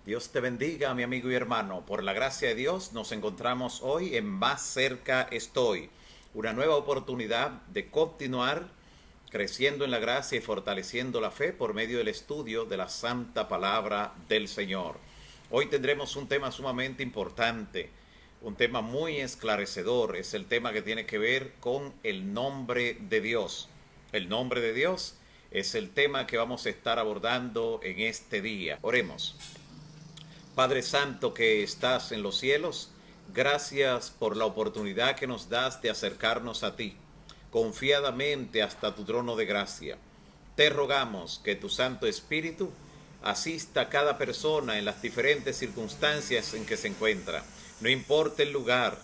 Dios te bendiga, mi amigo y hermano. Por la gracia de Dios nos encontramos hoy en Más cerca estoy. Una nueva oportunidad de continuar creciendo en la gracia y fortaleciendo la fe por medio del estudio de la santa palabra del Señor. Hoy tendremos un tema sumamente importante, un tema muy esclarecedor. Es el tema que tiene que ver con el nombre de Dios. El nombre de Dios es el tema que vamos a estar abordando en este día. Oremos. Padre Santo que estás en los cielos, gracias por la oportunidad que nos das de acercarnos a ti, confiadamente hasta tu trono de gracia. Te rogamos que tu Santo Espíritu asista a cada persona en las diferentes circunstancias en que se encuentra. No importa el lugar,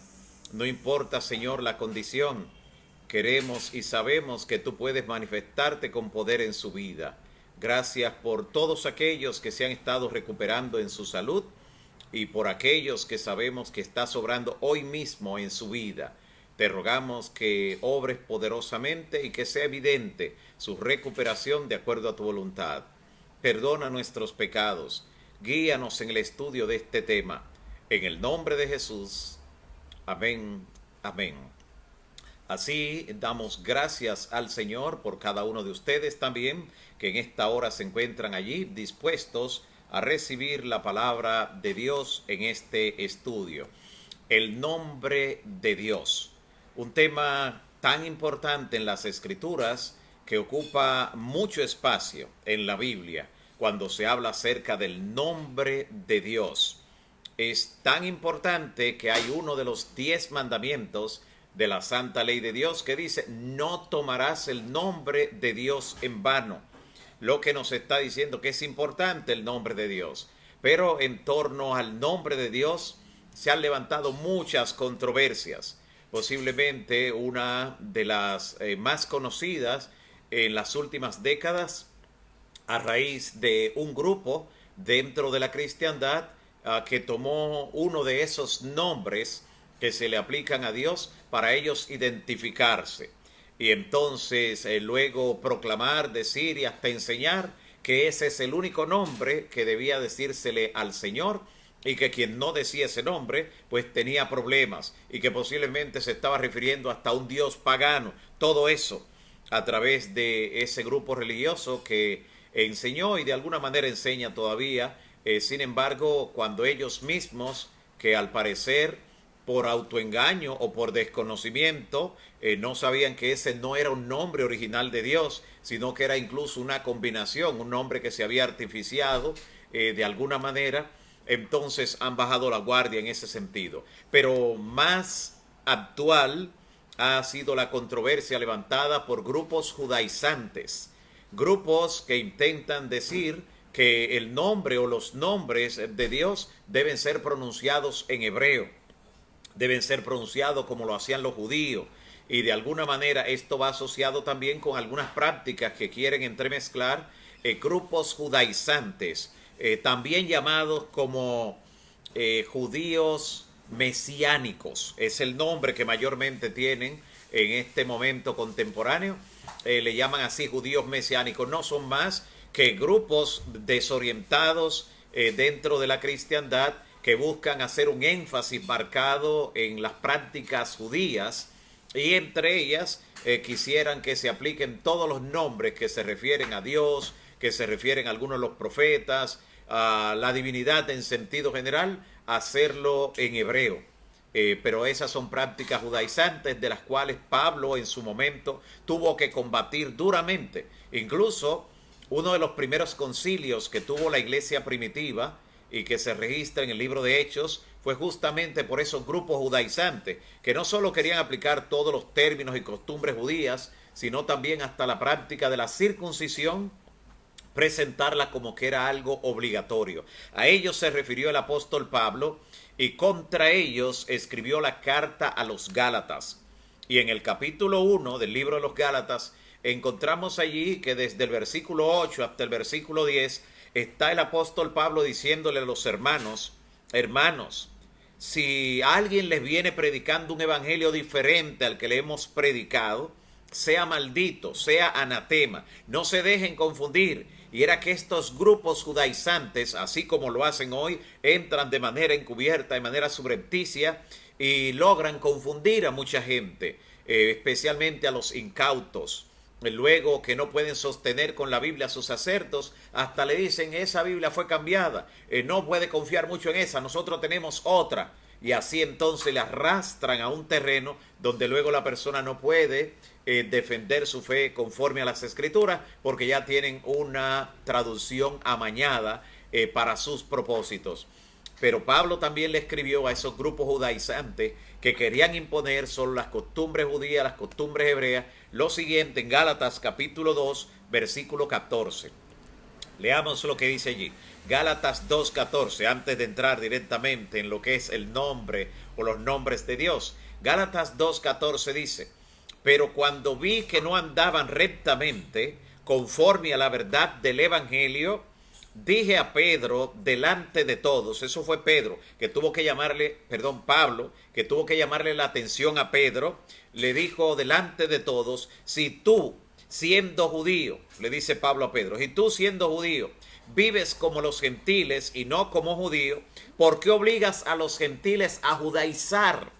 no importa, Señor, la condición, queremos y sabemos que tú puedes manifestarte con poder en su vida. Gracias por todos aquellos que se han estado recuperando en su salud y por aquellos que sabemos que está sobrando hoy mismo en su vida. Te rogamos que obres poderosamente y que sea evidente su recuperación de acuerdo a tu voluntad. Perdona nuestros pecados. Guíanos en el estudio de este tema. En el nombre de Jesús. Amén. Amén. Así damos gracias al Señor por cada uno de ustedes también, que en esta hora se encuentran allí dispuestos a recibir la palabra de Dios en este estudio. El nombre de Dios, un tema tan importante en las Escrituras que ocupa mucho espacio en la Biblia cuando se habla acerca del nombre de Dios. Es tan importante que hay uno de los 10 mandamientos de la santa ley de Dios que dice: no tomarás el nombre de Dios en vano. Lo que nos está diciendo que es importante el nombre de Dios. Pero en torno al nombre de Dios se han levantado muchas controversias. Posiblemente una de las más conocidas en las últimas décadas, a raíz de un grupo dentro de la cristiandad que tomó uno de esos nombres que se le aplican a Dios para ellos identificarse. Y entonces luego proclamar, decir y hasta enseñar que ese es el único nombre que debía decírsele al Señor, y que quien no decía ese nombre pues tenía problemas, y que posiblemente se estaba refiriendo hasta a un dios pagano. Todo eso a través de ese grupo religioso que enseñó y de alguna manera enseña todavía. Sin embargo, cuando ellos mismos, que al parecer por autoengaño o por desconocimiento, no sabían que ese no era un nombre original de Dios, sino que era incluso una combinación, un nombre que se había artificiado de alguna manera, entonces han bajado la guardia en ese sentido. Pero más actual ha sido la controversia levantada por grupos judaizantes, grupos que intentan decir que el nombre o los nombres de Dios deben ser pronunciados en hebreo, deben ser pronunciados como lo hacían los judíos, y de alguna manera esto va asociado también con algunas prácticas que quieren entremezclar grupos judaizantes, también llamados como judíos mesiánicos. Es el nombre que mayormente tienen en este momento contemporáneo. Le llaman así judíos mesiánicos. No son más que grupos desorientados dentro de la cristiandad que buscan hacer un énfasis marcado en las prácticas judías, y entre ellas quisieran que se apliquen todos los nombres que se refieren a Dios, que se refieren a algunos de los profetas, a la divinidad en sentido general, hacerlo en hebreo. Pero esas son prácticas judaizantes de las cuales Pablo en su momento tuvo que combatir duramente. Incluso uno de los primeros concilios que tuvo la iglesia primitiva y que se registra en el libro de Hechos fue justamente por esos grupos judaizantes que no solo querían aplicar todos los términos y costumbres judías, sino también hasta la práctica de la circuncisión, presentarla como que era algo obligatorio. A ellos se refirió el apóstol Pablo, y contra ellos escribió la carta a los Gálatas. Y en el capítulo 1 del libro de los Gálatas encontramos allí que desde el versículo 8 hasta el versículo 10 está el apóstol Pablo diciéndole a los hermanos: hermanos, si alguien les viene predicando un evangelio diferente al que le hemos predicado, sea maldito, sea anatema, no se dejen confundir. y era que estos grupos judaizantes, así como lo hacen hoy, entran de manera encubierta, de manera subrepticia, y logran confundir a mucha gente, especialmente a los incautos. Luego que no pueden sostener con la Biblia a sus acertos, hasta le dicen, esa Biblia fue cambiada, no puede confiar mucho en esa, nosotros tenemos otra. Y así entonces le arrastran a un terreno donde luego la persona no puede defender su fe conforme a las Escrituras, porque ya tienen una traducción amañada para sus propósitos. Pero Pablo también le escribió a esos grupos judaizantes que querían imponer solo las costumbres judías, las costumbres hebreas, lo siguiente en Gálatas capítulo 2, versículo 14. Leamos lo que dice allí. Gálatas 2:14, antes de entrar directamente en lo que es el nombre o los nombres de Dios. Gálatas 2:14 dice, pero cuando vi que no andaban rectamente, conforme a la verdad del Evangelio, dije a Pedro delante de todos, eso fue Pedro, que tuvo que llamarle, Pablo, que tuvo que llamarle la atención a Pedro, le dijo delante de todos, si tú, siendo judío, le dice Pablo a Pedro, si tú siendo judío, vives como los gentiles y no como judío, ¿por qué obligas a los gentiles a judaizar?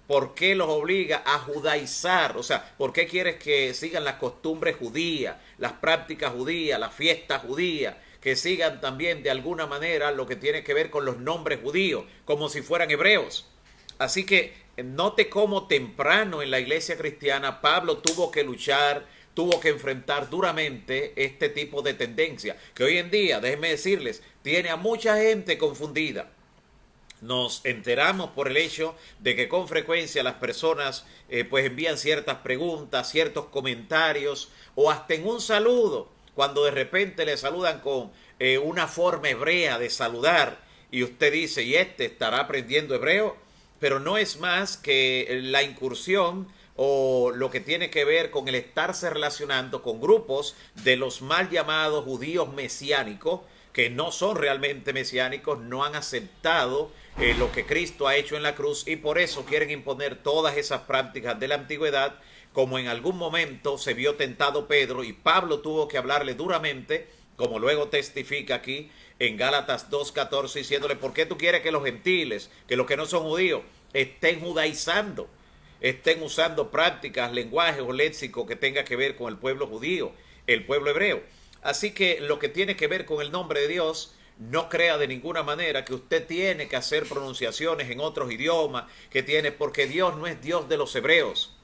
¿Por qué los obliga a judaizar? O sea, ¿por qué quieres que sigan las costumbres judías, las prácticas judías, las fiestas judías? Que sigan también de alguna manera lo que tiene que ver con los nombres judíos, como si fueran hebreos. Así que note cómo temprano en la iglesia cristiana Pablo tuvo que luchar, tuvo que enfrentar duramente este tipo de tendencia, que hoy en día, déjenme decirles, tiene a mucha gente confundida. Nos enteramos por el hecho de que con frecuencia las personas pues envían ciertas preguntas, ciertos comentarios o hasta en un saludo, cuando de repente le saludan con una forma hebrea de saludar y usted dice, ¿y este estará aprendiendo hebreo? Pero no es más que la incursión o lo que tiene que ver con el estarse relacionando con grupos de los mal llamados judíos mesiánicos, que no son realmente mesiánicos, no han aceptado lo que Cristo ha hecho en la cruz y por eso quieren imponer todas esas prácticas de la antigüedad, como en algún momento se vio tentado Pedro y Pablo tuvo que hablarle duramente, como luego testifica aquí en Gálatas 2:14, diciéndole, ¿por qué tú quieres que los gentiles, que los que no son judíos, estén judaizando, estén usando prácticas, lenguaje o léxico que tenga que ver con el pueblo judío, el pueblo hebreo? Así que lo que tiene que ver con el nombre de Dios, no crea de ninguna manera que usted tiene que hacer pronunciaciones en otros idiomas, porque Dios no es Dios de los hebreos.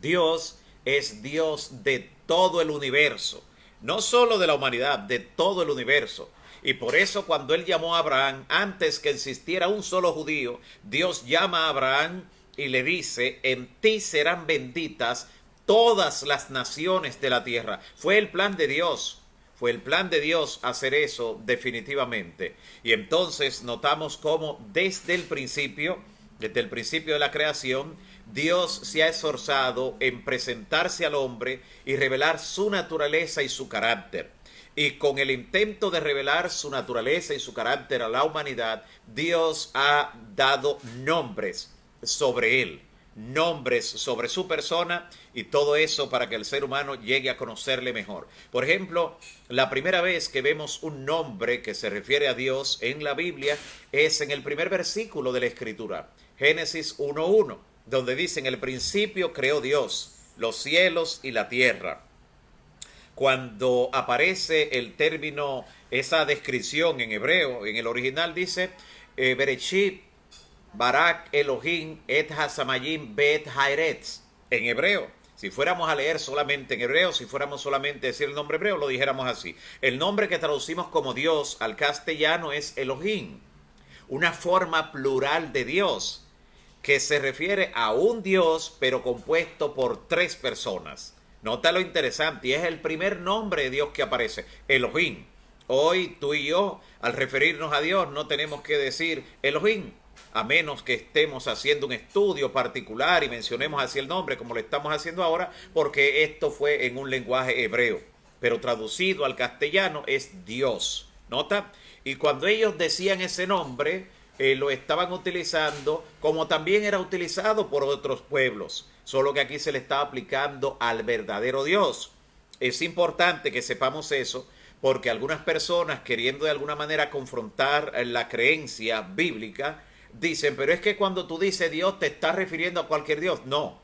Dios es Dios de todo el universo, no solo de la humanidad, de todo el universo. Y por eso cuando Él llamó a Abraham, antes que existiera un solo judío, Dios llama a Abraham y le dice, en ti serán benditas todas las naciones de la tierra. Fue el plan de Dios. Fue el plan de Dios hacer eso definitivamente. Y entonces notamos cómo desde el principio de la creación, Dios se ha esforzado en presentarse al hombre y revelar su naturaleza y su carácter. Y con el intento de revelar su naturaleza y su carácter a la humanidad, Dios ha dado nombres sobre él, nombres sobre su persona y todo eso para que el ser humano llegue a conocerle mejor. Por ejemplo, la primera vez que vemos un nombre que se refiere a Dios en la Biblia es en el primer versículo de la Escritura, Génesis 1:1, donde dice, en el principio creó Dios los cielos y la tierra. Cuando aparece el término, esa descripción en hebreo, en el original dice, Bereshit Barak Elohim et Hasamayim Bet Haaretz, en hebreo. Si fuéramos a leer solamente en hebreo, si fuéramos solamente a decir el nombre hebreo, lo dijéramos así. El nombre que traducimos como Dios al castellano es Elohim, una forma plural de Dios, que se refiere a un Dios, pero compuesto por tres personas. Nota lo interesante, y es el primer nombre de Dios que aparece, Elohim. Hoy tú y yo, al referirnos a Dios, no tenemos que decir Elohim, a menos que estemos haciendo un estudio particular y mencionemos así el nombre, como lo estamos haciendo ahora, porque esto fue en un lenguaje hebreo, pero traducido al castellano es Dios. ¿Nota? Y cuando ellos decían ese nombre, lo estaban utilizando como también era utilizado por otros pueblos, solo que aquí se le estaba aplicando al verdadero Dios. Es importante que sepamos eso porque algunas personas, queriendo de alguna manera confrontar la creencia bíblica, dicen, pero es que cuando tú dices Dios te estás refiriendo a cualquier Dios. No,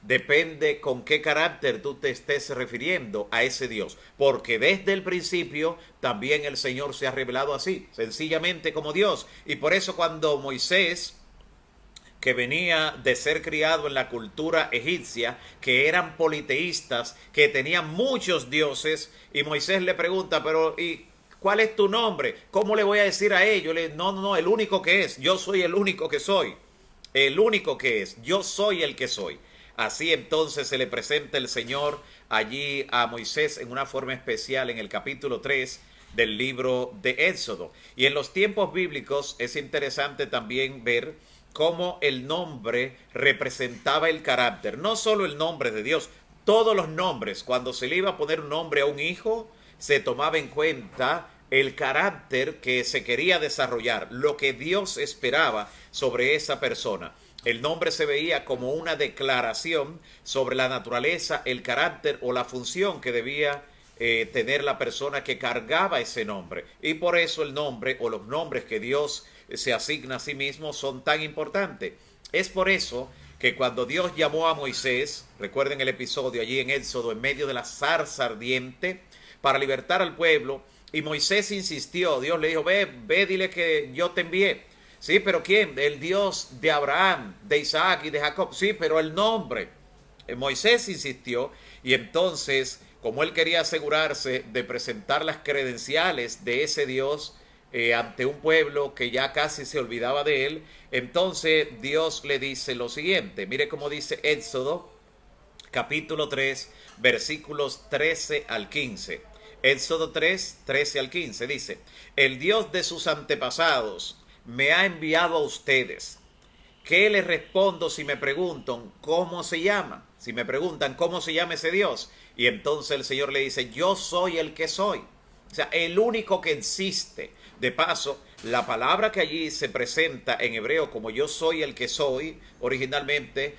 depende con qué carácter tú te estés refiriendo a ese Dios. Porque desde el principio también el Señor se ha revelado así, sencillamente como Dios. Y por eso cuando Moisés, que venía de ser criado en la cultura egipcia, que eran politeístas, que tenían muchos dioses, y Moisés le pregunta, pero ¿y cuál es tu nombre? ¿Cómo le voy a decir a ellos? No, el único que es, yo soy el único que soy, el único que es, yo soy el que soy. Así entonces se le presenta el Señor allí a Moisés en una forma especial en el capítulo 3 del libro de Éxodo. Y en los tiempos bíblicos es interesante también ver cómo el nombre representaba el carácter, no solo el nombre de Dios, todos los nombres, cuando se le iba a poner un nombre a un hijo, se tomaba en cuenta el carácter que se quería desarrollar, lo que Dios esperaba sobre esa persona. El nombre se veía como una declaración sobre la naturaleza, el carácter o la función que debía tener la persona que cargaba ese nombre. Y por eso el nombre o los nombres que Dios se asigna a sí mismo son tan importantes. Es por eso que cuando Dios llamó a Moisés, recuerden el episodio allí en Éxodo, en medio de la zarza ardiente, para libertar al pueblo, y Moisés insistió, Dios le dijo, ve, dile que yo te envié. Sí, pero ¿quién? El Dios de Abraham, de Isaac y de Jacob. Sí, pero el nombre. Moisés insistió y entonces, como él quería asegurarse de presentar las credenciales de ese Dios ante un pueblo que ya casi se olvidaba de él, entonces Dios le dice lo siguiente. Mire cómo dice Éxodo, capítulo 3, versículos 13 al 15. Éxodo 3, 13 al 15 dice, el Dios de sus antepasados me ha enviado a ustedes. ¿Qué les respondo si me preguntan cómo se llama? Si me preguntan cómo se llama ese Dios. Y entonces el Señor le dice, yo soy el que soy. O sea, el único que existe. De paso, la palabra que allí se presenta en hebreo como yo soy el que soy, originalmente,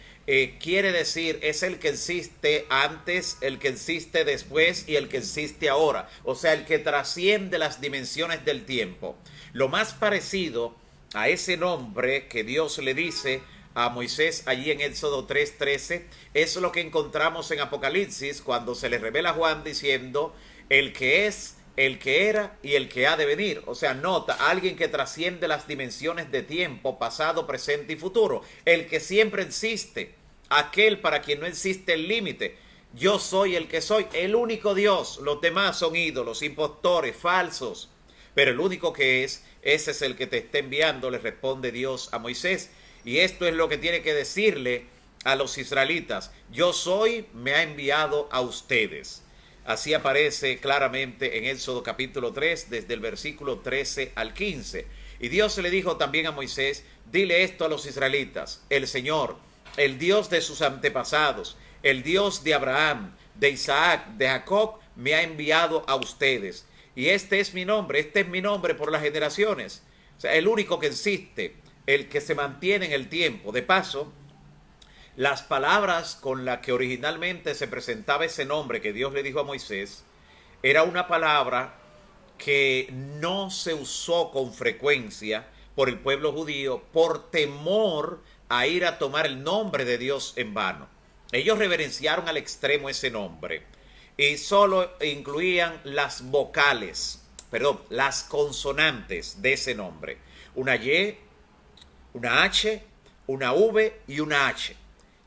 quiere decir es el que existe antes, el que existe después y el que existe ahora. O sea, el que trasciende las dimensiones del tiempo. Lo más parecido a ese nombre que Dios le dice a Moisés allí en Éxodo 3:13 es lo que encontramos en Apocalipsis cuando se le revela a Juan diciendo el que es, el que era y el que ha de venir. O sea, nota, alguien que trasciende las dimensiones de tiempo, pasado, presente y futuro. El que siempre existe, aquel para quien no existe el límite. Yo soy el que soy, el único Dios. Los demás son ídolos, impostores, falsos. Pero el único que es, ese es el que te está enviando, le responde Dios a Moisés. Y esto es lo que tiene que decirle a los israelitas. Yo soy, me ha enviado a ustedes. Así aparece claramente en Éxodo capítulo 3, desde el versículo 13 al 15. Y Dios le dijo también a Moisés, dile esto a los israelitas, el Señor, el Dios de sus antepasados, el Dios de Abraham, de Isaac, de Jacob, me ha enviado a ustedes. Y este es mi nombre por las generaciones. O sea, el único que existe, el que se mantiene en el tiempo. De paso, las palabras con las que originalmente se presentaba ese nombre que Dios le dijo a Moisés, era una palabra que no se usó con frecuencia por el pueblo judío por temor a ir a tomar el nombre de Dios en vano. Ellos reverenciaron al extremo ese nombre y solo incluían las vocales, las consonantes de ese nombre. Una Y, una H, una V y una H.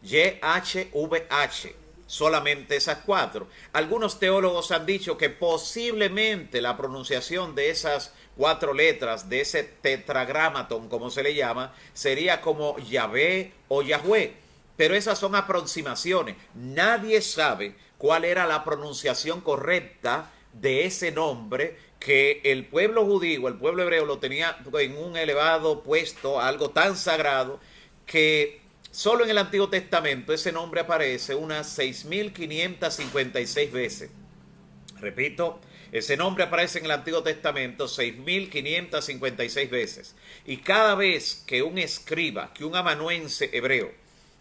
Y, H, V, H. Solamente esas cuatro. Algunos teólogos han dicho que posiblemente la pronunciación de esas cuatro letras, de ese tetragramatón, como se le llama, sería como Yahvé o Yahweh. Pero esas son aproximaciones. Nadie sabe cuál era la pronunciación correcta de ese nombre que el pueblo judío, el pueblo hebreo lo tenía en un elevado puesto, algo tan sagrado, que solo en el Antiguo Testamento ese nombre aparece unas 6.556 veces. Repito, ese nombre aparece en el Antiguo Testamento 6.556 veces. Y cada vez que un escriba, que un amanuense hebreo,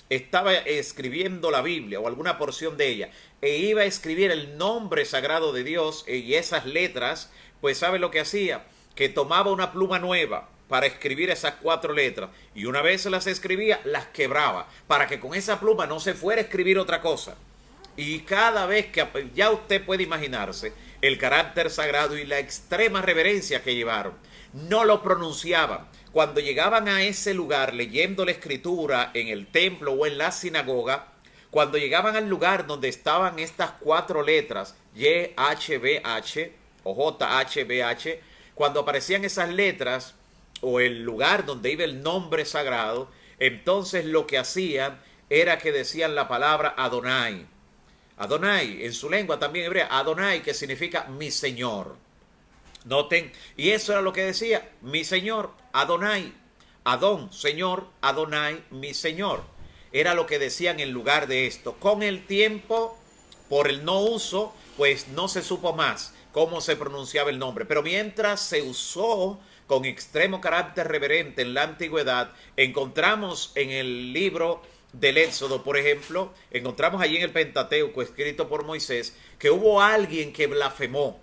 estaba escribiendo la Biblia o alguna porción de ella e iba a escribir el nombre sagrado de Dios y esas letras, pues ¿sabe lo que hacía? Que tomaba una pluma nueva para escribir esas 4 letras y una vez las escribía, las quebraba para que con esa pluma no se fuera a escribir otra cosa. Y cada vez que, ya usted puede imaginarse el carácter sagrado y la extrema reverencia que llevaron, no lo pronunciaban. Cuando llegaban a ese lugar leyendo la escritura en el templo o en la sinagoga, cuando llegaban al lugar donde estaban estas 4 letras, YHWH o JHWH, cuando aparecían esas letras o el lugar donde iba el nombre sagrado, entonces lo que hacían era que decían la palabra Adonai. Adonai, en su lengua también hebrea, Adonai, que significa mi Señor. Noten, y eso era lo que decía, mi Señor, Adonai, Adón, Señor, Adonai, mi Señor. Era lo que decían en lugar de esto. Con el tiempo, por el no uso, pues no se supo más cómo se pronunciaba el nombre. Pero mientras se usó con extremo carácter reverente en la antigüedad, encontramos en el libro del Éxodo, por ejemplo, encontramos allí en el Pentateuco, escrito por Moisés, que hubo alguien que blasfemó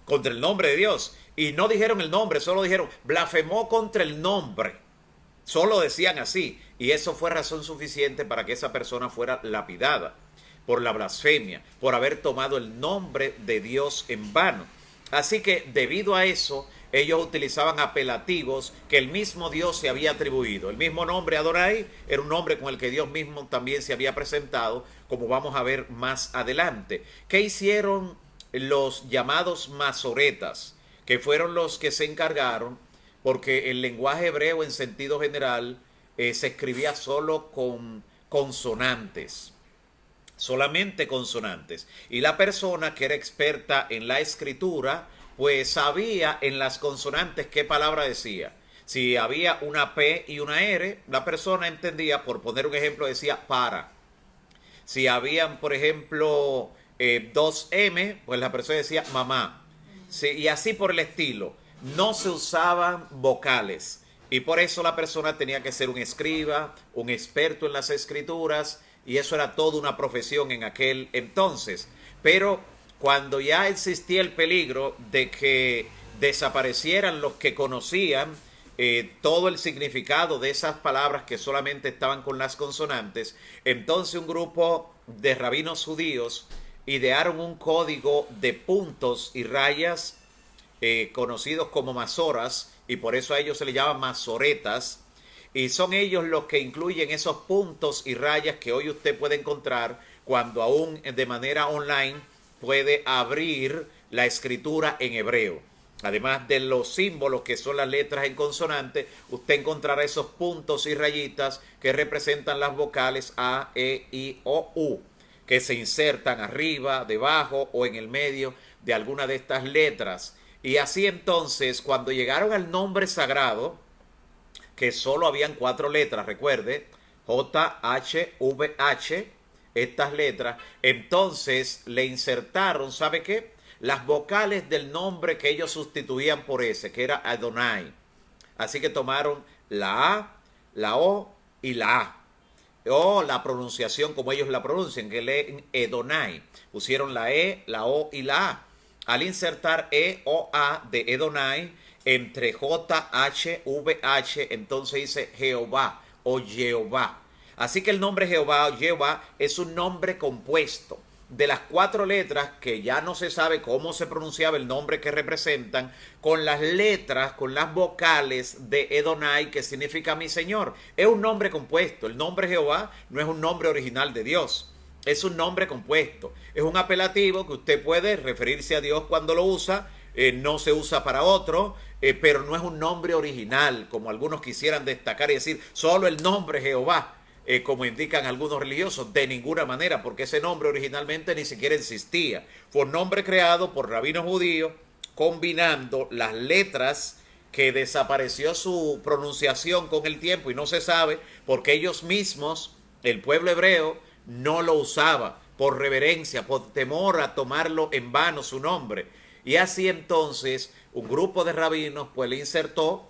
contra el nombre de Dios. Y no dijeron el nombre, solo dijeron, blasfemó contra el nombre. Solo decían así. Y eso fue razón suficiente para que esa persona fuera lapidada por la blasfemia, por haber tomado el nombre de Dios en vano. Así que debido a eso, ellos utilizaban apelativos que el mismo Dios se había atribuido. El mismo nombre Adonai era un nombre con el que Dios mismo también se había presentado, como vamos a ver más adelante. ¿Qué hicieron los llamados masoretas? Que fueron los que se encargaron, porque el lenguaje hebreo en sentido general se escribía solo con consonantes. Solamente consonantes. Y la persona que era experta en la escritura, pues sabía en las consonantes qué palabra decía. Si había una P y una R, la persona entendía, por poner un ejemplo, decía para. Si habían, por ejemplo, 2 M, pues la persona decía mamá. Sí, y así por el estilo. No se usaban vocales. Y por eso la persona tenía que ser un escriba, un experto en las escrituras, y eso era toda una profesión en aquel entonces. Pero cuando ya existía el peligro de que desaparecieran los que conocían todo el significado de esas palabras que solamente estaban con las consonantes, entonces un grupo de rabinos judíos idearon un código de puntos y rayas conocidos como masoras, y por eso a ellos se les llama masoretas. Y son ellos los que incluyen esos puntos y rayas que hoy usted puede encontrar cuando aún de manera online puede abrir la escritura en hebreo. Además de los símbolos que son las letras en consonante, usted encontrará esos puntos y rayitas que representan las vocales A, E, I, O, U, que se insertan arriba, debajo o en el medio de alguna de estas letras. Y así entonces, cuando llegaron al nombre sagrado, que solo habían 4 letras, recuerde, J, H, V, H, estas letras, entonces le insertaron, ¿sabe qué? Las vocales del nombre que ellos sustituían por ese, que era Adonai. Así que tomaron la A, la O y la A. O la pronunciación como ellos la pronuncian, que leen Edonai. Pusieron la E, la O y la A. Al insertar E o A de Edonai, entre J, H, V, H, entonces dice Jehová o Jehová. Así que el nombre Jehová o Jehová es un nombre compuesto de las 4 letras que ya no se sabe cómo se pronunciaba el nombre que representan, con las letras, con las vocales de Edonai, que significa mi Señor. Es un nombre compuesto. El nombre Jehová no es un nombre original de Dios. Es un nombre compuesto. Es un apelativo que usted puede referirse a Dios cuando lo usa. No se usa para otro, pero no es un nombre original, como algunos quisieran destacar y decir, solo el nombre Jehová, como indican algunos religiosos, de ninguna manera, porque ese nombre originalmente ni siquiera existía. Fue un nombre creado por rabinos judíos, combinando las letras que desapareció su pronunciación con el tiempo y no se sabe porque ellos mismos, el pueblo hebreo, no lo usaba por reverencia, por temor a tomarlo en vano su nombre. Y así entonces un grupo de rabinos pues le insertó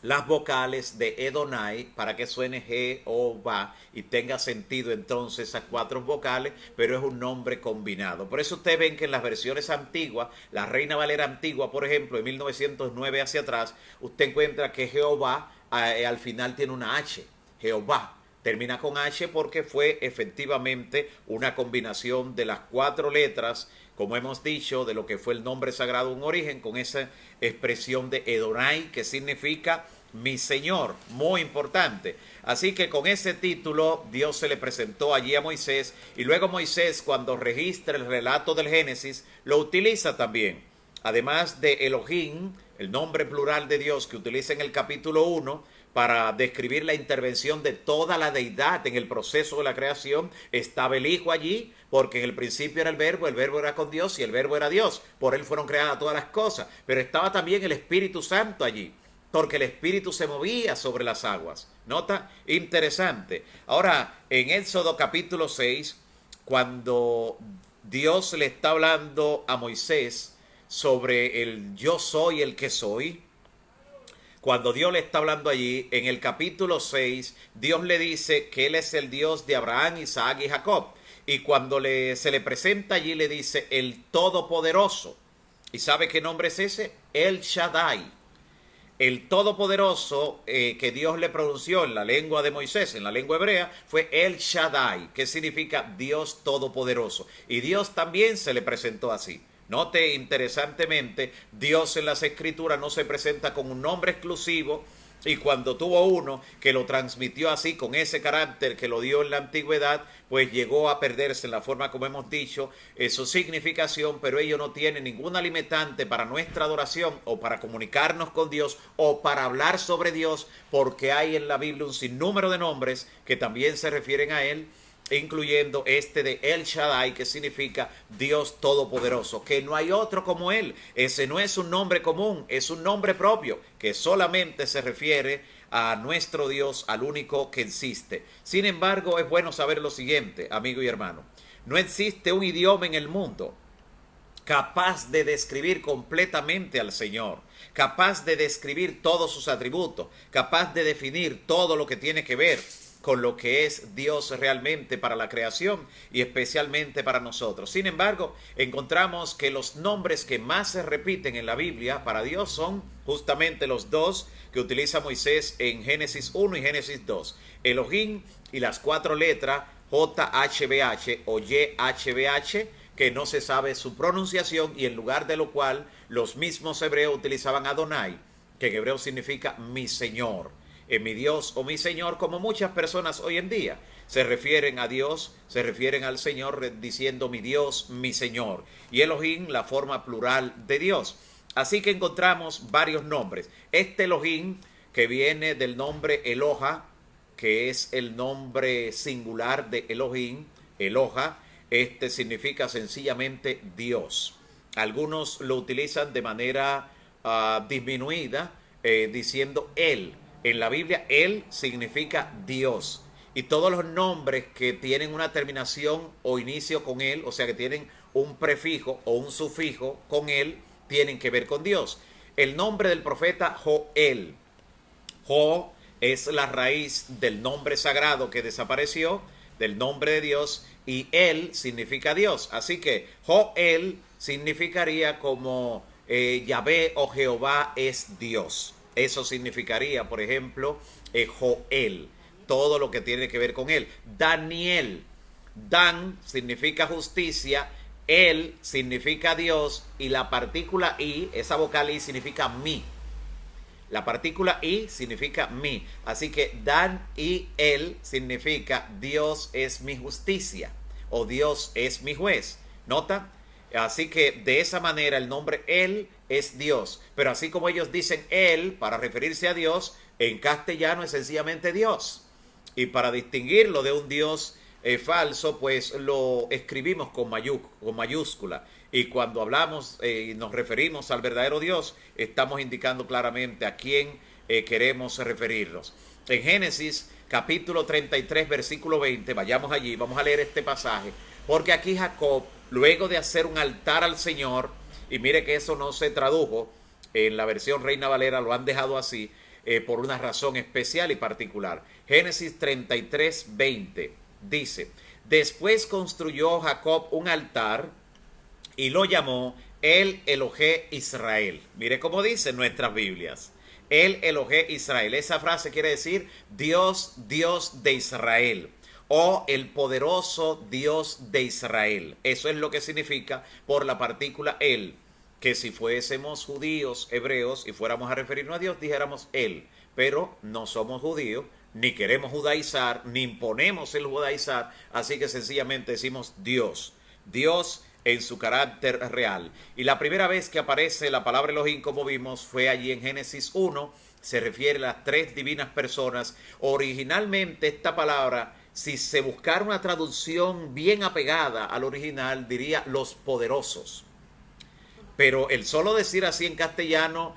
las vocales de Edonai para que suene Jehová y tenga sentido entonces esas cuatro vocales, pero es un nombre combinado. Por eso ustedes ven que en las versiones antiguas, la Reina Valera antigua, por ejemplo, de 1909 hacia atrás, usted encuentra que Jehová al final tiene una H, Jehová. Termina con H porque fue efectivamente una combinación de las cuatro letras, como hemos dicho, de lo que fue el nombre sagrado un origen, con esa expresión de Edonai, que significa mi Señor, muy importante. Así que con ese título Dios se le presentó allí a Moisés, y luego Moisés, cuando registra el relato del Génesis, lo utiliza también. Además de Elohim, el nombre plural de Dios que utiliza en el capítulo 1, para describir la intervención de toda la deidad en el proceso de la creación, estaba el Hijo allí, porque en el principio era el verbo era con Dios y el verbo era Dios. Por él fueron creadas todas las cosas. Pero estaba también el Espíritu Santo allí, porque el Espíritu se movía sobre las aguas. ¿Nota? Interesante. Ahora, en Éxodo capítulo 6, cuando Dios le está hablando a Moisés sobre el yo soy el que soy, cuando Dios le está hablando allí, en el capítulo 6, Dios le dice que Él es el Dios de Abraham, Isaac y Jacob. Y cuando se le presenta allí, le dice el Todopoderoso. ¿Y sabe qué nombre es ese? El Shaddai. El Todopoderoso que Dios le pronunció en la lengua de Moisés, en la lengua hebrea, fue El Shaddai, que significa Dios Todopoderoso. Y Dios también se le presentó así. Note interesantemente, Dios en las Escrituras no se presenta con un nombre exclusivo, y cuando tuvo uno que lo transmitió así, con ese carácter que lo dio en la antigüedad, pues llegó a perderse en la forma como hemos dicho, su significación, pero ello no tiene ninguna limitante para nuestra adoración o para comunicarnos con Dios o para hablar sobre Dios, porque hay en la Biblia un sinnúmero de nombres que también se refieren a Él, incluyendo este de El Shaddai, que significa Dios Todopoderoso, que no hay otro como Él. Ese no es un nombre común, es un nombre propio, que solamente se refiere a nuestro Dios, al único que existe. Sin embargo, es bueno saber lo siguiente, amigo y hermano. No existe un idioma en el mundo capaz de describir completamente al Señor, capaz de describir todos sus atributos, capaz de definir todo lo que tiene que ver con lo que es Dios realmente para la creación y especialmente para nosotros. Sin embargo, encontramos que los nombres que más se repiten en la Biblia para Dios son justamente los dos que utiliza Moisés en Génesis 1 y Génesis 2. Elohim y las cuatro letras JHBH o YHBH, que no se sabe su pronunciación, y en lugar de lo cual los mismos hebreos utilizaban Adonai, que en hebreo significa mi Señor. Mi Dios o mi Señor, como muchas personas hoy en día se refieren a Dios, se refieren al Señor diciendo mi Dios, mi Señor. Y Elohim, la forma plural de Dios. Así que encontramos varios nombres. Este Elohim, que viene del nombre Eloha, que es el nombre singular de Elohim, Eloha, este significa sencillamente Dios. Algunos lo utilizan de manera disminuida, diciendo Él. En la Biblia, Él significa Dios. Y todos los nombres que tienen una terminación o inicio con Él, o sea que tienen un prefijo o un sufijo con Él, tienen que ver con Dios. El nombre del profeta Joel. Jo es la raíz del nombre sagrado que desapareció, del nombre de Dios, y Él significa Dios. Así que Joel significaría como Yahvé o Jehová es Dios. Eso significaría, por ejemplo, Joel, todo lo que tiene que ver con él. Daniel, Dan significa justicia, él significa Dios, y la partícula I, esa vocal I significa mí. La partícula I significa mí. Así que Dan y él significa Dios es mi justicia o Dios es mi juez. ¿Nota? Así que de esa manera el nombre Él es Dios. Pero así como ellos dicen Él para referirse a Dios, en castellano es sencillamente Dios. Y para distinguirlo de un Dios falso, pues lo escribimos con mayúscula. Y cuando hablamos y nos referimos al verdadero Dios, estamos indicando claramente a quién queremos referirnos. En Génesis capítulo 33, versículo 20, vayamos allí, vamos a leer este pasaje. Porque aquí Jacob, luego de hacer un altar al Señor, y mire que eso no se tradujo en la versión Reina Valera, lo han dejado así, por una razón especial y particular. Génesis 33:20 dice: después construyó Jacob un altar y lo llamó El Elohé Israel. Mire cómo dice en nuestras Biblias. El Elohé Israel. Esa frase quiere decir Dios, Dios de Israel. O el poderoso Dios de Israel. Eso es lo que significa por la partícula el. Que si fuésemos judíos, hebreos, y fuéramos a referirnos a Dios, dijéramos él. Pero no somos judíos, ni queremos judaizar, ni imponemos el judaizar. Así que sencillamente decimos Dios. Dios en su carácter real. Y la primera vez que aparece la palabra Elohim, como vimos, fue allí en Génesis 1. Se refiere a las tres divinas personas. Originalmente esta palabra, si se buscara una traducción bien apegada al original, diría los poderosos. Pero el solo decir así en castellano,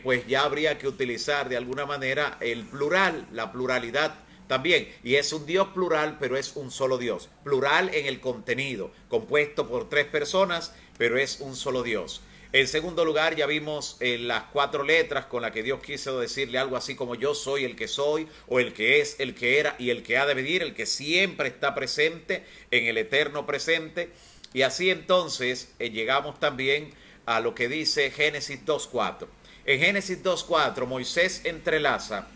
pues ya habría que utilizar de alguna manera el plural, la pluralidad también. Y es un Dios plural, pero es un solo Dios. Plural en el contenido, compuesto por tres personas, pero es un solo Dios. En segundo lugar, ya vimos las cuatro letras con las que Dios quiso decirle algo así como yo soy el que soy, o el que es, el que era y el que ha de venir, el que siempre está presente en el eterno presente. Y así entonces llegamos también a lo que dice Génesis 2.4. En Génesis 2.4 Moisés entrelaza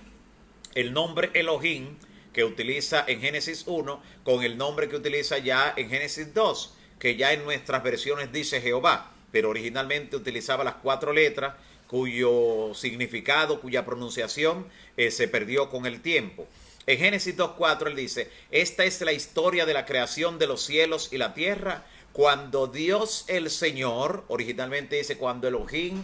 el nombre Elohim que utiliza en Génesis 1 con el nombre que utiliza ya en Génesis 2, que ya en nuestras versiones dice Jehová, pero originalmente utilizaba las cuatro letras cuyo significado, cuya pronunciación se perdió con el tiempo. En Génesis 2.4 él dice: esta es la historia de la creación de los cielos y la tierra, cuando Dios el Señor, originalmente dice cuando Elohim,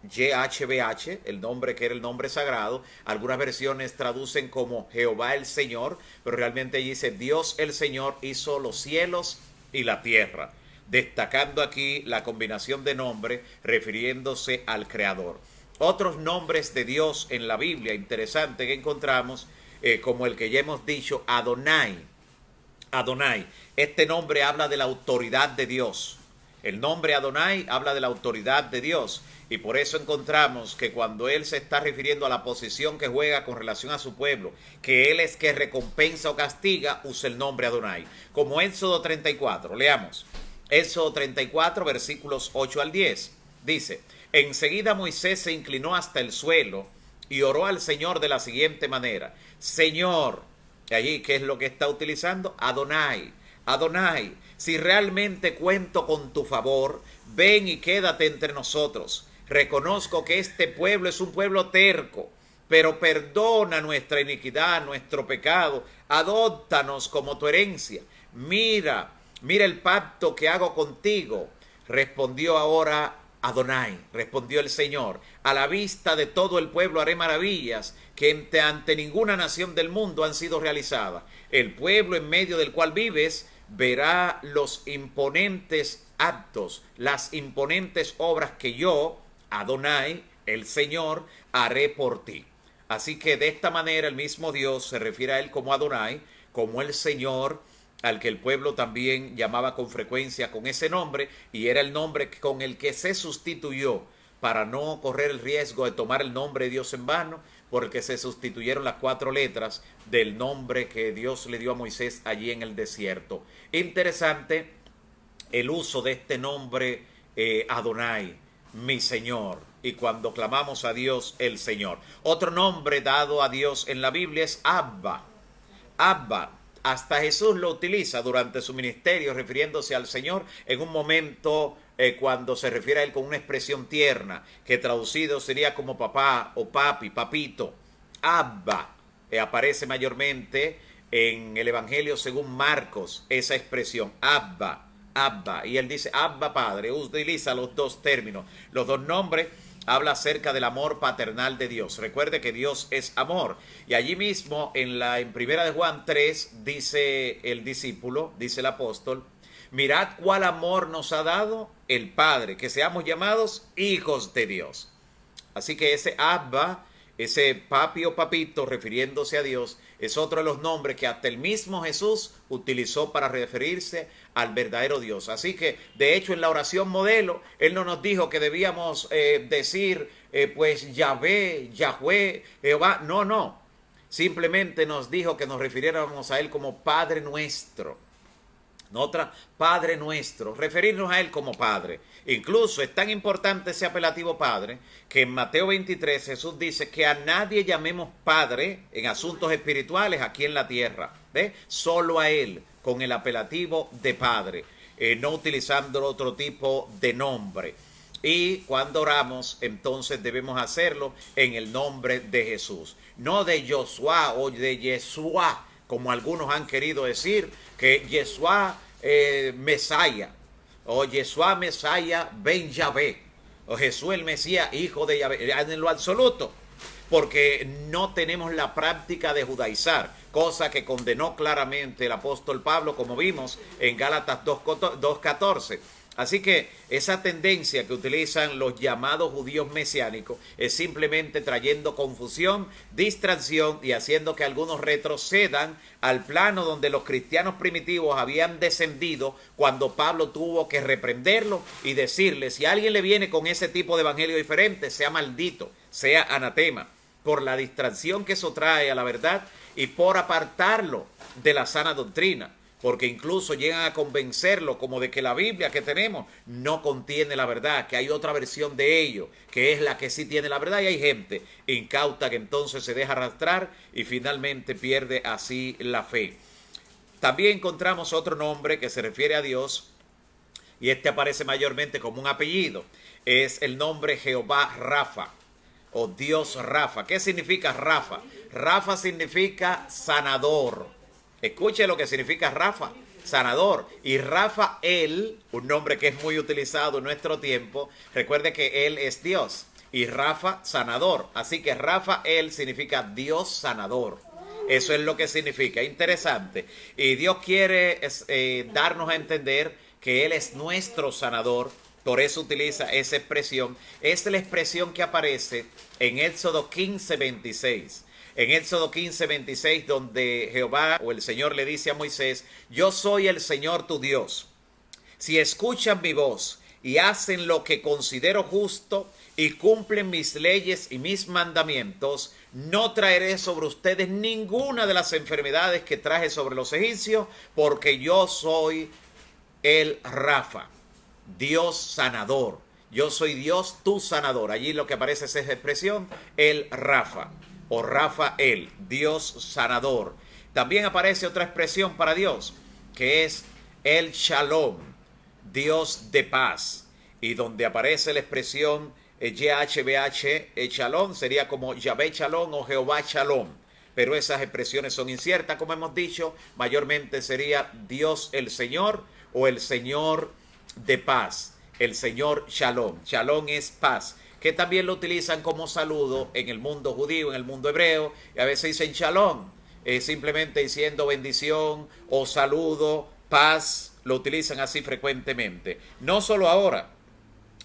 YHWH, el nombre que era el nombre sagrado. Algunas versiones traducen como Jehová el Señor, pero realmente dice Dios el Señor hizo los cielos y la tierra, destacando aquí la combinación de nombres refiriéndose al Creador. Otros nombres de Dios en la Biblia interesante que encontramos, como el que ya hemos dicho, Adonai. Adonai, este nombre habla de la autoridad de Dios. El nombre Adonai habla de la autoridad de Dios. Y por eso encontramos que cuando él se está refiriendo a la posición que juega con relación a su pueblo, que él es que recompensa o castiga, usa el nombre Adonai. Como Éxodo 34, leamos. Éxodo 34, versículos 8 al 10. Dice: enseguida Moisés se inclinó hasta el suelo y oró al Señor de la siguiente manera: Señor, y allí, ¿qué es lo que está utilizando? Adonai. Adonai, si realmente cuento con tu favor, ven y quédate entre nosotros. Reconozco que este pueblo es un pueblo terco, pero perdona nuestra iniquidad, nuestro pecado. Adóptanos como tu herencia. Mira el pacto que hago contigo. Respondió ahora Adonai, respondió el Señor: a la vista de todo el pueblo haré maravillas que ante ninguna nación del mundo han sido realizadas. El pueblo en medio del cual vives verá los imponentes actos, las imponentes obras que yo, Adonai, el Señor, haré por ti. Así que de esta manera el mismo Dios se refiere a él como Adonai, como el Señor, al que el pueblo también llamaba con frecuencia con ese nombre, y era el nombre con el que se sustituyó para no correr el riesgo de tomar el nombre de Dios en vano, porque se sustituyeron las cuatro letras del nombre que Dios le dio a Moisés allí en el desierto. Interesante el uso de este nombre Adonai, mi Señor, y cuando clamamos a Dios el Señor. Otro nombre dado a Dios en la Biblia es Abba. Abba. Hasta Jesús lo utiliza durante su ministerio refiriéndose al Señor en un momento cuando se refiere a él con una expresión tierna, que traducido sería como papá o papi, papito. Abba. Aparece mayormente en el Evangelio según Marcos esa expresión, Abba, Abba. Y él dice Abba Padre, utiliza los dos términos, los dos nombres. Habla acerca del amor paternal de Dios. Recuerde que Dios es amor. Y allí mismo en primera de Juan 3 dice el discípulo, dice el apóstol: mirad cuál amor nos ha dado el Padre, que seamos llamados hijos de Dios. Así que ese Abba, ese papi o papito refiriéndose a Dios, es otro de los nombres que hasta el mismo Jesús utilizó para referirse al verdadero Dios. Así que, de hecho, en la oración modelo, Él no nos dijo que debíamos decir pues Yahvé, Yahweh, Jehová. No, no. Simplemente nos dijo que nos refiriéramos a Él como Padre nuestro. Otra, Padre nuestro, referirnos a Él como Padre. Incluso es tan importante ese apelativo Padre que en Mateo 23 Jesús dice que a nadie llamemos Padre en asuntos espirituales aquí en la tierra. ¿Ve? Solo a Él con el apelativo de Padre, no utilizando otro tipo de nombre. Y cuando oramos, entonces debemos hacerlo en el nombre de Jesús. No de Josué o de Yeshua, como algunos han querido decir, que Yeshua Mesaya, o Yeshua Mesaya Ben Yahvé, o Jesús el Mesías, hijo de Yahvé, en lo absoluto, porque no tenemos la práctica de judaizar, cosa que condenó claramente el apóstol Pablo, como vimos en Gálatas 2:14. Así que esa tendencia que utilizan los llamados judíos mesiánicos es simplemente trayendo confusión, distracción y haciendo que algunos retrocedan al plano donde los cristianos primitivos habían descendido cuando Pablo tuvo que reprenderlo y decirle, si alguien le viene con ese tipo de evangelio diferente, sea maldito, sea anatema, por la distracción que eso trae a la verdad y por apartarlo de la sana doctrina. Porque incluso llegan a convencerlo como de que la Biblia que tenemos no contiene la verdad, que hay otra versión de ello, que es la que sí tiene la verdad, y hay gente incauta que entonces se deja arrastrar y finalmente pierde así la fe. También encontramos otro nombre que se refiere a Dios, y este aparece mayormente como un apellido, es el nombre Jehová Rafa, o Dios Rafa. ¿Qué significa Rafa? Rafa significa sanador. Escuche lo que significa Rafa, sanador. Y Rafael, un nombre que es muy utilizado en nuestro tiempo, recuerde que Él es Dios. Y Rafa, sanador. Así que Rafael significa Dios sanador. Eso es lo que significa. Interesante. Y Dios quiere darnos a entender que Él es nuestro sanador. Por eso utiliza esa expresión. Esta es la expresión que aparece en Éxodo 15:26. En Éxodo 15:26, donde Jehová o el Señor le dice a Moisés, yo soy el Señor tu Dios. Si escuchan mi voz y hacen lo que considero justo y cumplen mis leyes y mis mandamientos, no traeré sobre ustedes ninguna de las enfermedades que traje sobre los egipcios, porque yo soy el Rafa, Dios sanador. Yo soy Dios tu sanador. Allí lo que aparece es esa expresión, el Rafa. O Rafael, Dios sanador. También aparece otra expresión para Dios, que es el Shalom, Dios de paz. Y donde aparece la expresión YHWH, Shalom, sería como Yahvé Shalom o Jehová Shalom. Pero esas expresiones son inciertas, como hemos dicho. Mayormente sería Dios el Señor o el Señor de paz. El Señor Shalom. Shalom es paz, que también lo utilizan como saludo en el mundo judío, en el mundo hebreo, y a veces dicen shalom, simplemente diciendo bendición o saludo, paz, lo utilizan así frecuentemente. No solo ahora,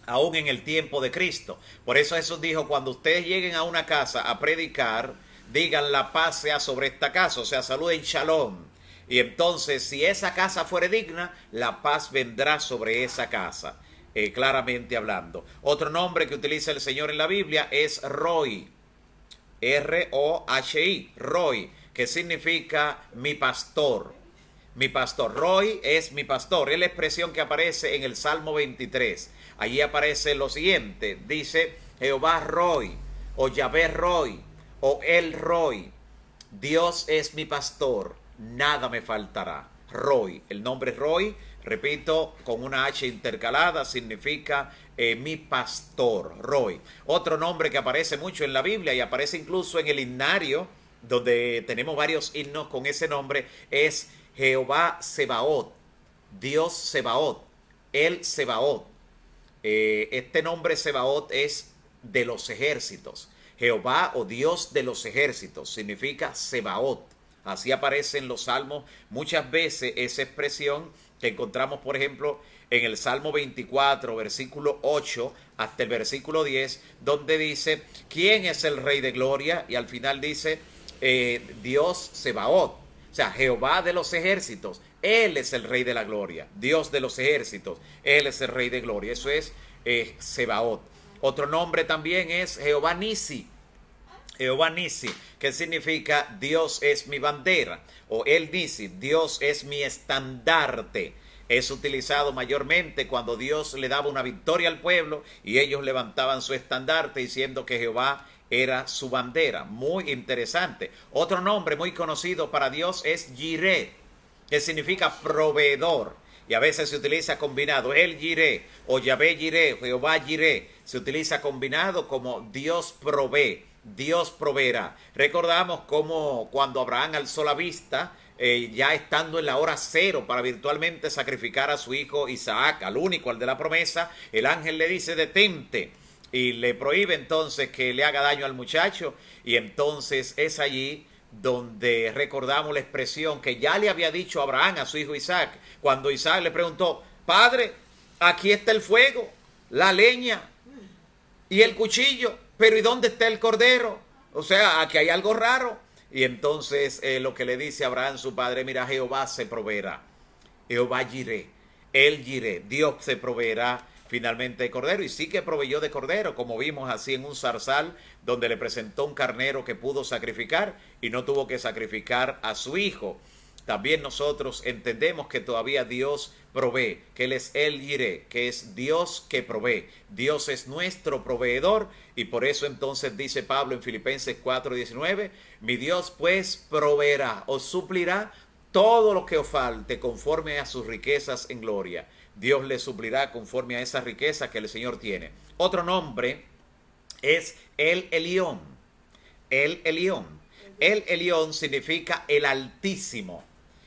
aún en el tiempo de Cristo. Por eso Jesús dijo, cuando ustedes lleguen a una casa a predicar, digan la paz sea sobre esta casa, o sea, saluden shalom. Y entonces, si esa casa fuere digna, la paz vendrá sobre esa casa. Claramente hablando. Otro nombre que utiliza el Señor en la Biblia es Roi, R-O-H-I, Roi, que significa mi pastor. Mi pastor, Roi es mi pastor. Es la expresión que aparece en el Salmo 23. Allí aparece lo siguiente, dice Jehová Roi, o Yahvé Roi, o El Roi. Dios es mi pastor, nada me faltará. Roi, el nombre Roi, repito, con una H intercalada, significa mi pastor, Roi. Otro nombre que aparece mucho en la Biblia y aparece incluso en el himnario, donde tenemos varios himnos con ese nombre, es Jehová Sebaot, Dios Sebaot, el Sebaot. Este nombre Sebaot es de los ejércitos. Jehová o Dios de los ejércitos significa Sebaot. Así aparece en los salmos muchas veces esa expresión que encontramos, por ejemplo, en el Salmo 24, versículo 8 hasta el versículo 10, donde dice, ¿quién es el Rey de Gloria? Y al final dice, Dios Sebaot, o sea, Jehová de los ejércitos. Él es el Rey de la Gloria, Dios de los ejércitos. Él es el Rey de Gloria, eso es Sebaot. Otro nombre también es Jehová Nisi. Jehová Nisi, que significa Dios es mi bandera, o el Nisi, Dios es mi estandarte. Es utilizado mayormente cuando Dios le daba una victoria al pueblo y ellos levantaban su estandarte diciendo que Jehová era su bandera. Muy interesante. Otro nombre muy conocido para Dios es Jireh, que significa proveedor. Y a veces se utiliza combinado, el Jireh o Yahvé Jireh, Jehová Jireh, se utiliza combinado como Dios provee. Dios proveerá. Recordamos cómo cuando Abraham alzó la vista, ya estando en la hora cero para virtualmente sacrificar a su hijo Isaac, al único, al de la promesa, el ángel le dice detente y le prohíbe entonces que le haga daño al muchacho, y entonces es allí donde recordamos la expresión que ya le había dicho Abraham a su hijo Isaac, cuando Isaac le preguntó, Padre, aquí está el fuego, la leña y el cuchillo, pero ¿y dónde está el cordero? O sea, aquí hay algo raro. Y entonces lo que le dice a Abraham su padre, mira, Jehová se proveerá. Jehová Jireh, el Jireh, Dios se proveerá finalmente de cordero. Y sí que proveyó de cordero, como vimos así en un zarzal, donde le presentó un carnero que pudo sacrificar y no tuvo que sacrificar a su hijo. También nosotros entendemos que todavía Dios provee, que Él es el Jireh, que es Dios que provee. Dios es nuestro proveedor, y por eso entonces dice Pablo en Filipenses 4:19, mi Dios pues proveerá o suplirá todo lo que os falte conforme a sus riquezas en gloria. Dios le suplirá conforme a esa riqueza que el Señor tiene. Otro nombre es el Elión. El Elión. El Elión significa el Altísimo.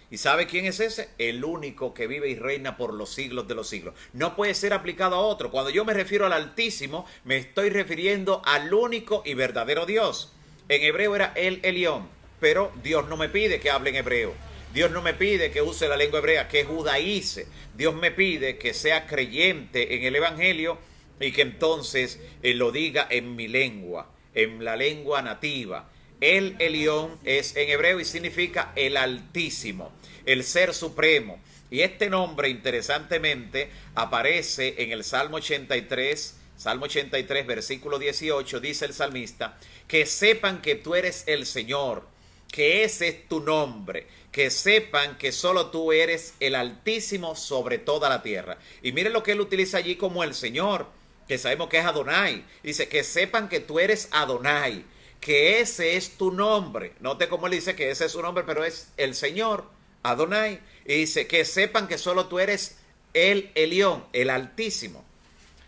¿Y sabe quién es ese? El único que vive y reina por los siglos de los siglos. No puede ser aplicado a otro. Cuando yo me refiero al Altísimo, me estoy refiriendo al único y verdadero Dios. En hebreo era el Elión, pero Dios no me pide que hable en hebreo. Dios no me pide que use la lengua hebrea, que judaice. Dios me pide que sea creyente en el Evangelio y que entonces lo diga en mi lengua, en la lengua nativa. El Elión es en hebreo y significa el Altísimo, el Ser Supremo. Y este nombre, interesantemente, aparece en el Salmo 83, versículo 18, dice el salmista, que sepan que tú eres el Señor, que ese es tu nombre, que sepan que solo tú eres el Altísimo sobre toda la tierra. Y miren lo que él utiliza allí como el Señor, que sabemos que es Adonai. Dice que sepan que tú eres Adonai, que ese es tu nombre. Note cómo él dice que ese es su nombre, pero es el Señor, Adonai. Y dice que sepan que solo tú eres el Elión, el Altísimo.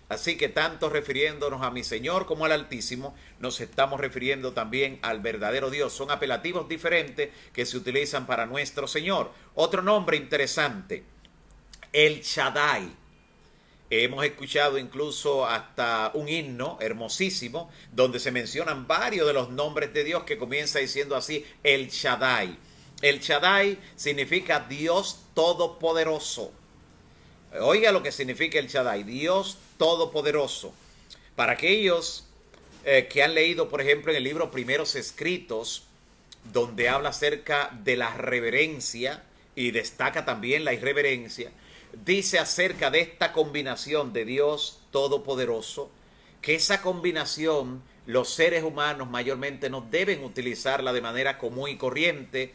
Así que tanto refiriéndonos a mi Señor como al Altísimo, nos estamos refiriendo también al verdadero Dios. Son apelativos diferentes que se utilizan para nuestro Señor. Otro nombre interesante, el Shaddai. Hemos escuchado incluso hasta un himno hermosísimo donde se mencionan varios de los nombres de Dios, que comienza diciendo así, el Shaddai. El Shaddai significa Dios Todopoderoso. Oiga lo que significa el Shaddai, Dios Todopoderoso. Para aquellos que han leído, por ejemplo, en el libro Primeros Escritos, donde habla acerca de la reverencia y destaca también la irreverencia, dice acerca de esta combinación de Dios Todopoderoso, que esa combinación los seres humanos mayormente no deben utilizarla de manera común y corriente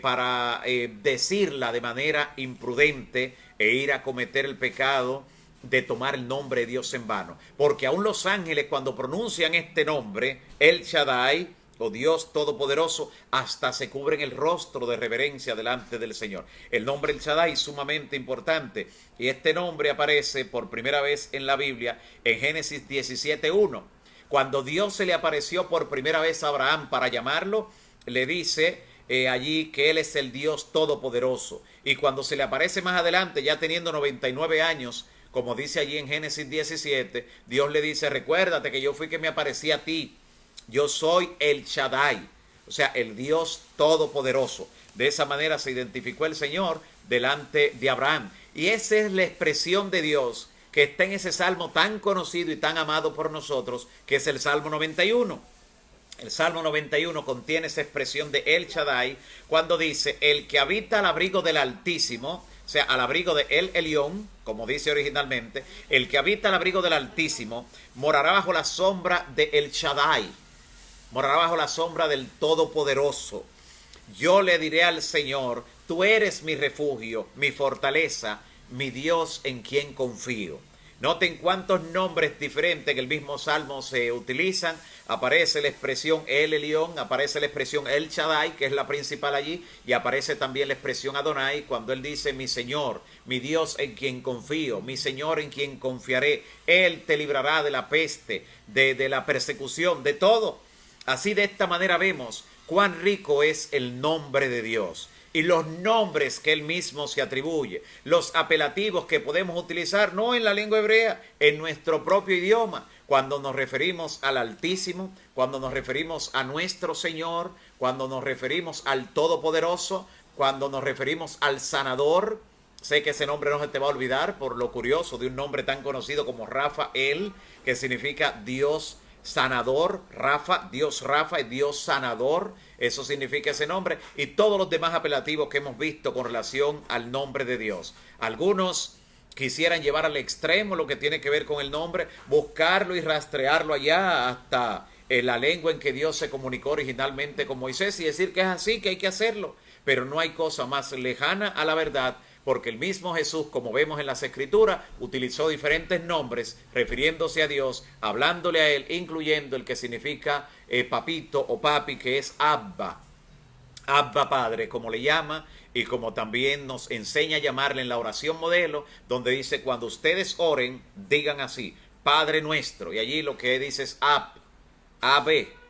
para decirla de manera imprudente e ir a cometer el pecado de tomar el nombre de Dios en vano. Porque aún los ángeles, cuando pronuncian este nombre, el Shaddai, o Dios Todopoderoso, hasta se cubren el rostro de reverencia delante del Señor. El nombre El Shaddai es sumamente importante, y este nombre aparece por primera vez en la Biblia en Génesis 17:1. Cuando Dios se le apareció por primera vez a Abraham para llamarlo, le dice allí que Él es el Dios Todopoderoso. Y cuando se le aparece más adelante, ya teniendo 99 años, como dice allí en Génesis 17, Dios le dice, recuérdate que yo fui que me aparecí a ti. Yo soy el Shaddai, o sea, el Dios Todopoderoso. De esa manera se identificó el Señor delante de Abraham. Y esa es la expresión de Dios que está en ese salmo tan conocido y tan amado por nosotros, que es el Salmo 91. El Salmo 91 contiene esa expresión de El Shaddai cuando dice, el que habita al abrigo del Altísimo o sea, al abrigo de El Elión, como dice originalmente, el que habita al abrigo del Altísimo, morará bajo la sombra de El Shaddai, morará bajo la sombra del Todopoderoso. Yo le diré al Señor, tú eres mi refugio, mi fortaleza, mi Dios en quien confío. Noten cuántos nombres diferentes en el mismo Salmo se utilizan. Aparece la expresión El Elión, aparece la expresión El Shaddai, que es la principal allí, y aparece también la expresión Adonai cuando él dice mi Señor, mi Dios en quien confío, mi Señor en quien confiaré. Él te librará de la peste, de la persecución, de todo. Así de esta manera vemos cuán rico es el nombre de Dios y los nombres que él mismo se atribuye, los apelativos que podemos utilizar no en la lengua hebrea, en nuestro propio idioma, cuando nos referimos al Altísimo, cuando nos referimos a nuestro Señor, cuando nos referimos al Todopoderoso, cuando nos referimos al Sanador. Sé que ese nombre no se te va a olvidar por lo curioso de un nombre tan conocido como Rafael, que significa Dios sanador. Rafa es Dios sanador, eso significa ese nombre, y todos los demás apelativos que hemos visto con relación al nombre de Dios. Algunos quisieran llevar al extremo lo que tiene que ver con el nombre, buscarlo y rastrearlo allá hasta la lengua en que Dios se comunicó originalmente con Moisés y decir que es así, que hay que hacerlo, pero no hay cosa más lejana a la verdad, porque el mismo Jesús, como vemos en las Escrituras, utilizó diferentes nombres refiriéndose a Dios, hablándole a Él, incluyendo el que significa papito o papi, que es Abba. Abba Padre, como le llama, y como también nos enseña a llamarle en la oración modelo, donde dice, cuando ustedes oren, digan así, Padre nuestro, y allí lo que dice es Ab,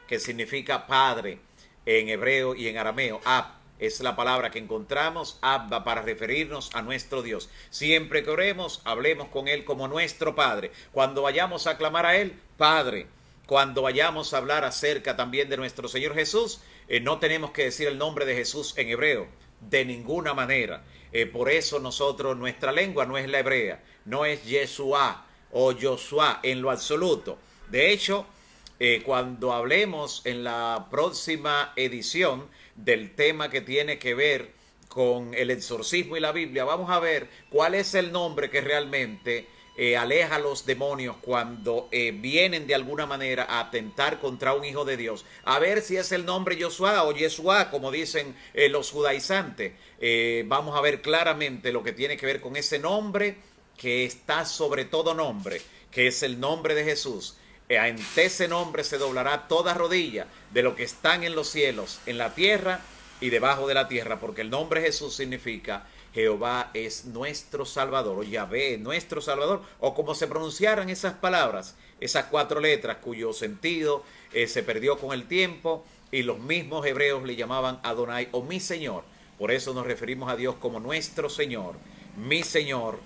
que significa Padre en hebreo y en arameo, Ab. Es la palabra que encontramos, Abba, para referirnos a nuestro Dios. Siempre que oremos, hablemos con Él como nuestro Padre. Cuando vayamos a clamar a Él, Padre. Cuando vayamos a hablar acerca también de nuestro Señor Jesús, no tenemos que decir el nombre de Jesús en hebreo, de ninguna manera. Por eso nosotros, nuestra lengua no es la hebrea, no es Yeshua o Joshua en lo absoluto. De hecho, cuando hablemos en la próxima edición del tema que tiene que ver con el exorcismo y la Biblia, vamos a ver cuál es el nombre que realmente aleja a los demonios cuando vienen de alguna manera a atentar contra un hijo de Dios. A ver si es el nombre Joshua o Yeshua, como dicen los judaizantes. Vamos a ver claramente lo que tiene que ver con ese nombre que está sobre todo nombre, que es el nombre de Jesús. Ante ese nombre se doblará toda rodilla de lo que están en los cielos, en la tierra y debajo de la tierra, porque el nombre Jesús significa Jehová es nuestro Salvador, o Yahvé es nuestro Salvador, o como se pronunciaran esas palabras, esas 4 letras cuyo sentido se perdió con el tiempo, y los mismos hebreos le llamaban Adonai o mi Señor. Por eso nos referimos a Dios como nuestro Señor, mi Señor,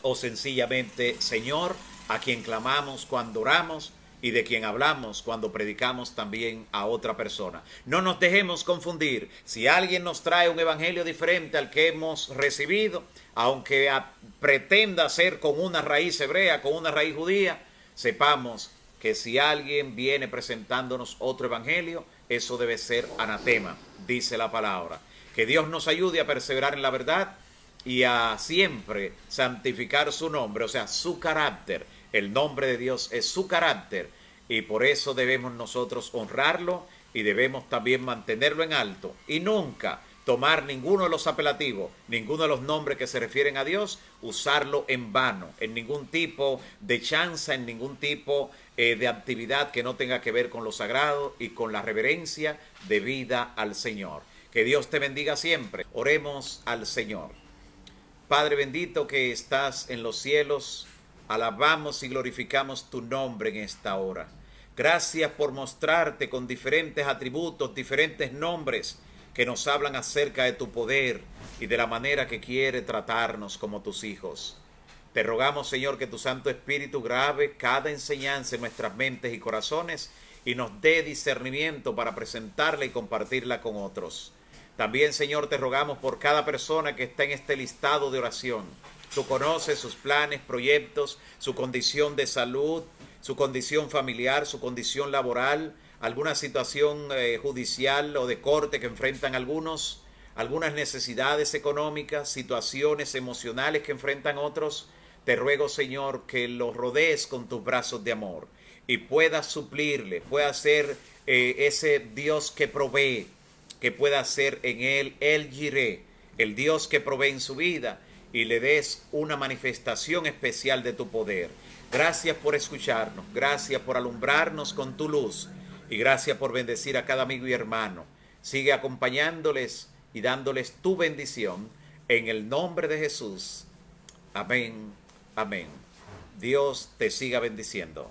o sencillamente Señor, a quien clamamos cuando oramos y de quien hablamos cuando predicamos también a otra persona. No nos dejemos confundir. Si alguien nos trae un evangelio diferente al que hemos recibido, aunque pretenda ser con una raíz hebrea, con una raíz judía, sepamos que si alguien viene presentándonos otro evangelio, eso debe ser anatema, dice la palabra. Que Dios nos ayude a perseverar en la verdad y a siempre santificar su nombre, o sea, su carácter. El nombre de Dios es su carácter y por eso debemos nosotros honrarlo y debemos también mantenerlo en alto y nunca tomar ninguno de los apelativos, ninguno de los nombres que se refieren a Dios, usarlo en vano, en ningún tipo de chanza, en ningún tipo de actividad que no tenga que ver con lo sagrado y con la reverencia debida al Señor. Que Dios te bendiga siempre. Oremos al Señor. Padre bendito que estás en los cielos, alabamos y glorificamos tu nombre en esta hora. Gracias por mostrarte con diferentes atributos, diferentes nombres que nos hablan acerca de tu poder y de la manera que quiere tratarnos como tus hijos. Te rogamos, Señor, que tu Santo Espíritu grabe cada enseñanza en nuestras mentes y corazones y nos dé discernimiento para presentarla y compartirla con otros. También, Señor, te rogamos por cada persona que está en este listado de oración. Tú conoces sus planes, proyectos, su condición de salud, su condición familiar, su condición laboral, alguna situación judicial o de corte que enfrentan algunos. algunas necesidades económicas, situaciones emocionales que enfrentan otros, te ruego, Señor, que los rodees con tus brazos de amor y puedas suplirle, puedas ser ese Dios que provee, que pueda ser en él el Jireh, el Dios que provee en su vida, y le des una manifestación especial de tu poder. Gracias por escucharnos, gracias por alumbrarnos con tu luz y gracias por bendecir a cada amigo y hermano. Sigue acompañándoles y dándoles tu bendición en el nombre de Jesús. Amén, amén. Dios te siga bendiciendo.